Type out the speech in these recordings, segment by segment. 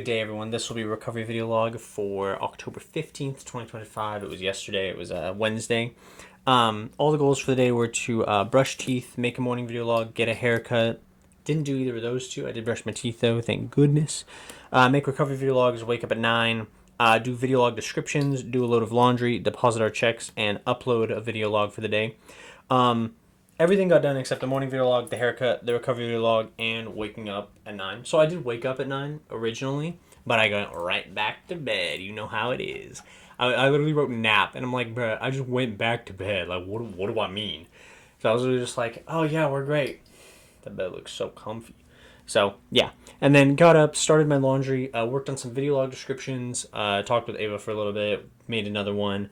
day, everyone. This will be a recovery video log for October 15th, 2025. It was yesterday. It was Wednesday. All the goals for the day were to brush teeth, make a morning video log, get a haircut. Didn't do either of those two. I did brush my teeth, though, thank goodness. Make recovery video logs, wake up at 9. Do video log descriptions, do a load of laundry, deposit our checks, and upload a video log for the day. Everything got done except the morning video log, the haircut, the recovery video log, and waking up at 9. So I did wake up at 9 originally, but I got right back to bed. You know how it is. I literally wrote nap, and I'm like, bruh, I just went back to bed. Like, what do I mean? So I was really just like, oh yeah, we're great. The bed looks so comfy. So, yeah. And then got up, started my laundry, worked on some video log descriptions, talked with Ava for a little bit, made another one.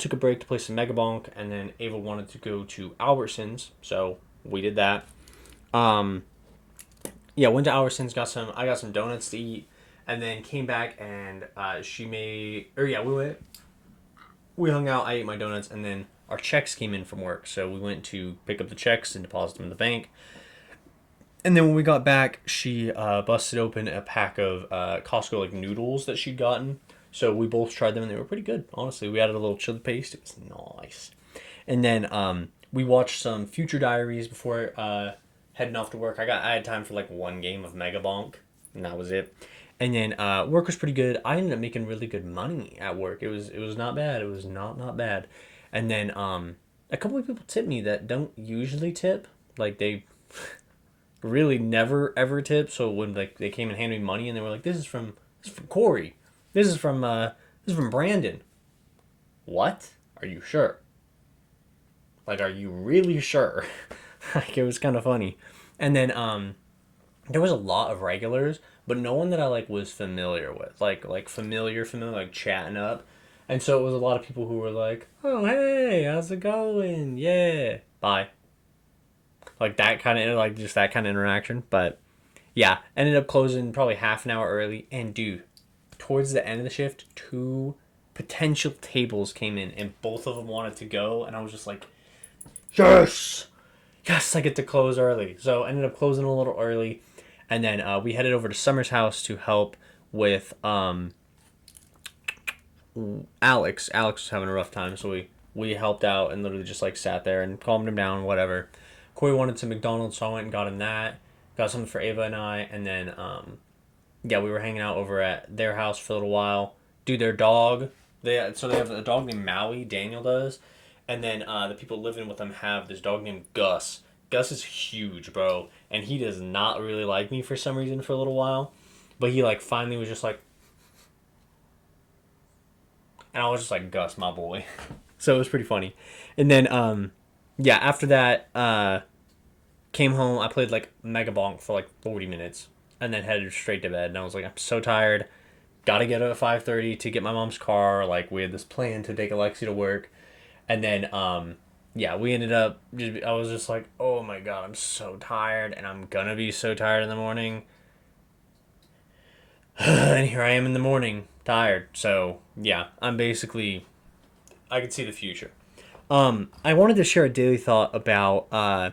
Took a break to play some MegaBonk, and then Ava wanted to go to Albertsons, so we did that. Went to Albertsons, I got some donuts to eat, and then came back and we hung out, I ate my donuts, and then our checks came in from work, so we went to pick up the checks and deposit them in the bank. And then when we got back, she busted open a pack of Costco noodles that she'd gotten. So we both tried them and they were pretty good. Honestly, we added a little chili paste. It was nice. And then we watched some future diaries before heading off to work. I had time for one game of MegaBonk, and that was it. And then work was pretty good. I ended up making really good money at work. It was not bad. It was not bad. And then a couple of people tipped me that don't usually tip. They really never ever tip. So when they came and handed me money and they were like, "This is from Corey. This is from Brandon." What? Are you sure? Are you really sure? It was kind of funny. And then there was a lot of regulars, but no one that I was familiar with. Familiar, chatting up. And so it was a lot of people who were like, "Oh, hey, how's it going? Yeah. Bye." That kind of just that kind of interaction, but yeah, ended up closing probably half an hour early, and dude, towards the end of the shift, 2 potential tables came in, and both of them wanted to go, and I was just like, yes, I get to close early. So ended up closing a little early, and then we headed over to Summer's house to help with Alex. Alex was having a rough time, so we helped out and literally just sat there and calmed him down, whatever. Corey wanted some McDonald's, so I went and got him that. Got something for Ava and I, and then we were hanging out over at their house for a little while. Dude, their dog, they have a dog named Maui, Daniel does, and then the people living with them have this dog named Gus. Gus is huge, bro, and he does not really like me for some reason for a little while, but he finally was just and I was just like, "Gus, my boy." So it was pretty funny. And then after that came home. I played MegaBonk for 40 minutes. And then headed straight to bed. And I was like, I'm so tired. Gotta get up at 5:30 to get my mom's car. We had this plan to take Alexi to work. And then, we ended up, I was just like, oh my God, I'm so tired. And I'm gonna be so tired in the morning. And here I am in the morning, tired. So, yeah, I can see the future. I wanted to share a daily thought about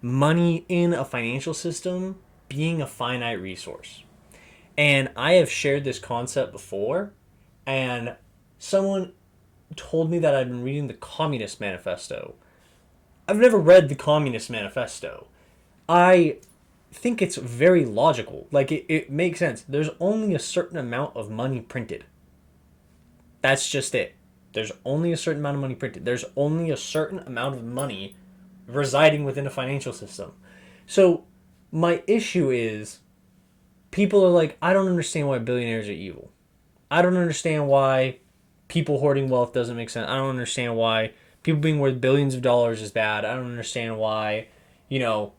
money in a financial system being a finite resource. And I have shared this concept before, and someone told me that I've been reading the Communist Manifesto. I've never read the Communist Manifesto. I think it's very logical. It makes sense. There's only a certain amount of money printed. That's just it. There's only a certain amount of money printed. There's only a certain amount of money residing within a financial system. So my issue is people are like, I don't understand why billionaires are evil. I don't understand why people hoarding wealth doesn't make sense. I don't understand why people being worth billions of dollars is bad. I don't understand why, the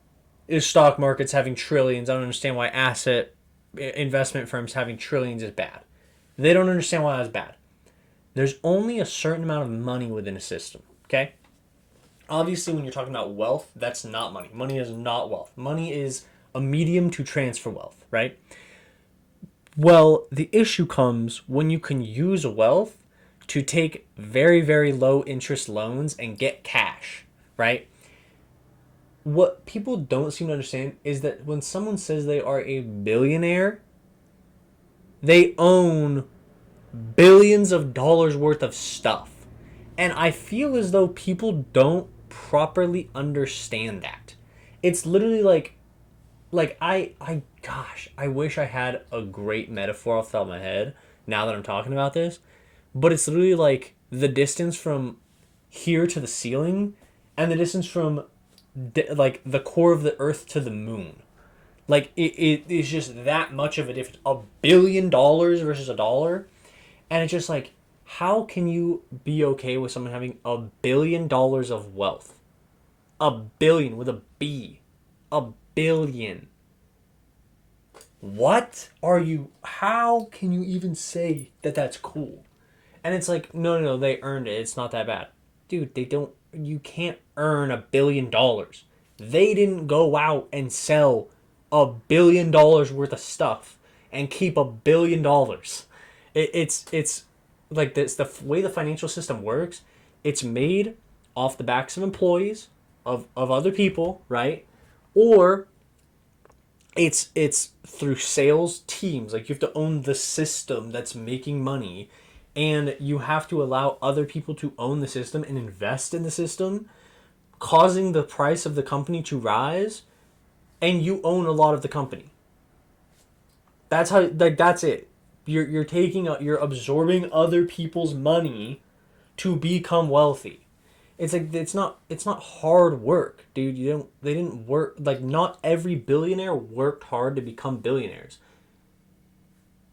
stock market's having trillions. I don't understand why asset investment firms having trillions is bad. They don't understand why that's bad. There's only a certain amount of money within a system, okay? Obviously, when you're talking about wealth, that's not money. Money is not wealth. Money is a medium to transfer wealth, right? Well, the issue comes when you can use wealth to take very, very low interest loans and get cash, right? What people don't seem to understand is that when someone says they are a billionaire, They own billions of dollars worth of stuff. And I feel as though people don't properly understand that. It's literally like I gosh, I wish I had a great metaphor off the top of my head now that I'm talking about this, but it's literally like the distance from here to the ceiling and the distance from like the core of the earth to the moon. Like it is just that much of a difference. $1 billion versus a dollar, and it's just like, how can you be okay with someone having $1 billion of wealth? A billion with a B. A billion. What are you? How can you even say that that's cool? And it's like, no, they earned it. It's not that bad. Dude, they don't. You can't earn $1 billion. They didn't go out and sell $1 billion worth of stuff and keep $1 billion. It's like this, the way the financial system works. It's made off the backs of employees of other people, right? Or it's through sales teams. Like, you have to own the system that's making money, and you have to allow other people to own the system and invest in the system, causing the price of the company to rise, and you own a lot of the company. That's how, like, that's it. You're absorbing other people's money to become wealthy. It's like, it's not hard work, dude. They didn't work, like, not every billionaire worked hard to become billionaires.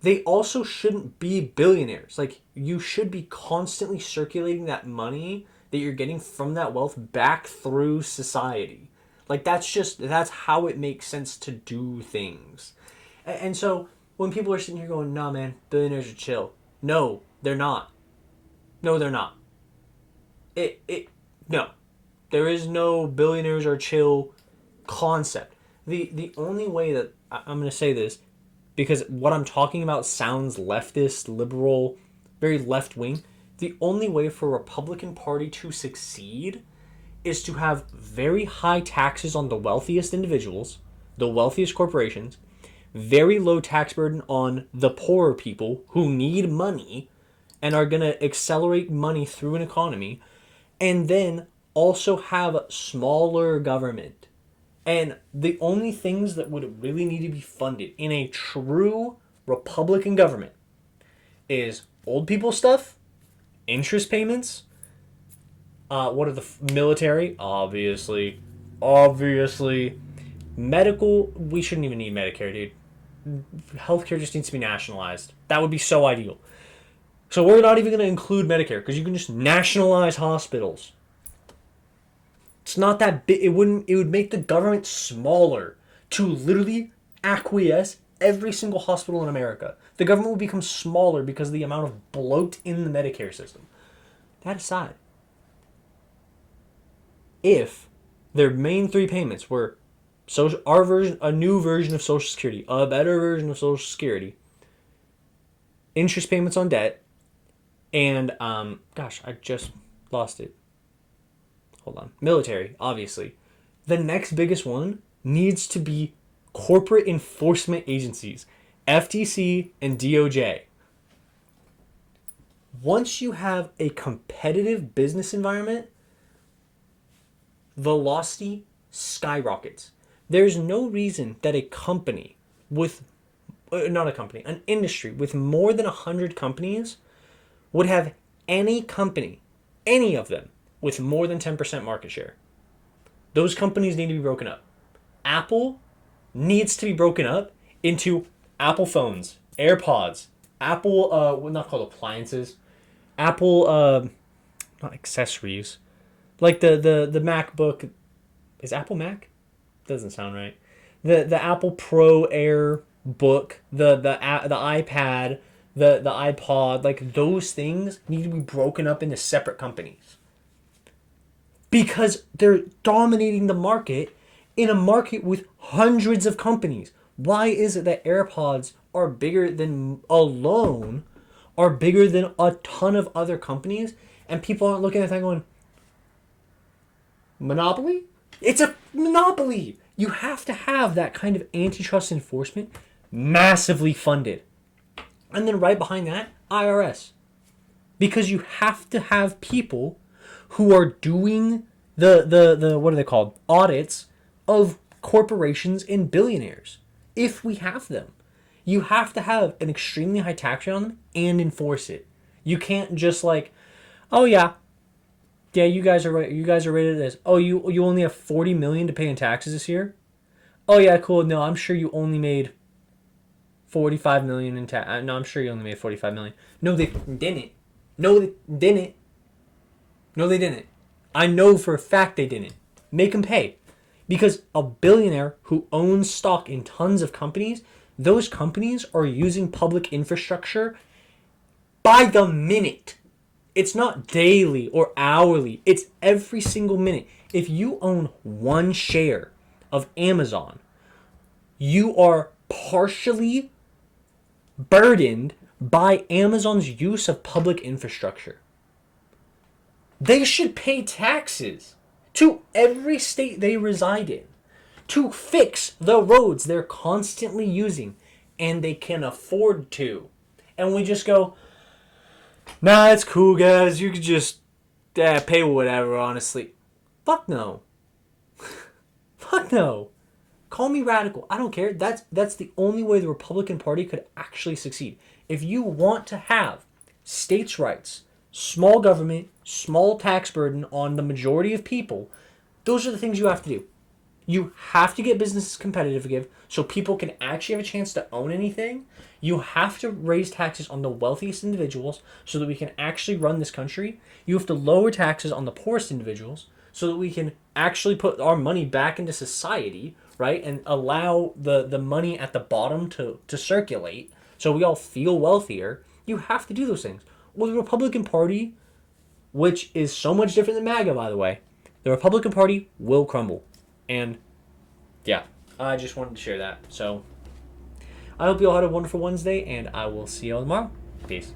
They also shouldn't be billionaires. Like, you should be constantly circulating that money that you're getting from that wealth back through society. Like, that's how it makes sense to do things. And so when people are sitting here going, "Nah, man, billionaires are chill," no, they're not. No, they're not. No, there is no billionaires are chill concept. The only way that I'm going to say this, because what I'm talking about sounds leftist, liberal, very left wing. The only way for a Republican Party to succeed is to have very high taxes on the wealthiest individuals, the wealthiest corporations, very low tax burden on the poorer people who need money and are going to accelerate money through an economy, and then also have smaller government. And the only things that would really need to be funded in a true Republican government is old people stuff, interest payments, what are the military? Obviously, medical. We shouldn't even need Medicare, dude. Healthcare just needs to be nationalized. That would be so ideal. So we're not even going to include Medicare because you can just nationalize hospitals. It's not that big. It would make the government smaller to literally acquiesce every single hospital in America. The government will become smaller because of the amount of bloat in the Medicare system. That aside, if their main three payments were a new version of Social Security, a better version of Social Security, interest payments on debt, and gosh, I just lost it. Hold on. Military, obviously. The next biggest one needs to be corporate enforcement agencies, FTC and DOJ. Once you have a competitive business environment, velocity skyrockets. There's no reason that an industry with more than 100 companies would have any of them, with more than 10% market share. Those companies need to be broken up. Apple needs to be broken up into Apple phones, AirPods, Apple, not called appliances, Apple, not accessories, like the MacBook. Is Apple Mac? Doesn't sound right. The Apple Pro Air book, the iPad, the iPod, like, those things need to be broken up into separate companies. Because they're dominating the market in a market with hundreds of companies. Why is it that AirPods are bigger than a ton of other companies, and people aren't looking at that going, monopoly? It's a monopoly. You have to have that kind of antitrust enforcement massively funded. And then right behind that, IRS. Because you have to have people who are doing the what are they called? Audits of corporations and billionaires. If we have them. You have to have an extremely high tax rate on them and enforce it. You can't just like, oh yeah, you guys are right. You guys are rated this. Oh, you only have 40 million to pay in taxes this year. Oh yeah, cool. No, I'm sure you only made 45 million in tax. No, I'm sure you only made 45 million. No, they didn't. No, they didn't. No, they didn't. I know for a fact they didn't. Make them pay. Because a billionaire who owns stock in tons of companies, those companies are using public infrastructure by the minute. It's not daily or hourly. It's every single minute. If you own one share of Amazon, you are partially burdened by Amazon's use of public infrastructure. They should pay taxes to every state they reside in to fix the roads they're constantly using, and they can afford to. And we just go, nah, it's cool, guys. You could just pay whatever, honestly. Fuck no. Fuck no. Call me radical. I don't care. That's the only way the Republican Party could actually succeed. If you want to have states' rights, small government, small tax burden on the majority of people, those are the things you have to do. You have to get businesses competitive again so people can actually have a chance to own anything. You have to raise taxes on the wealthiest individuals so that we can actually run this country. You have to lower taxes on the poorest individuals so that we can actually put our money back into society, right? And allow the money at the bottom to circulate so we all feel wealthier. You have to do those things. Well, the Republican Party, which is so much different than MAGA, by the way, the Republican Party will crumble. And yeah, I just wanted to share that. So I hope you all had a wonderful Wednesday, and I will see you all tomorrow. Peace.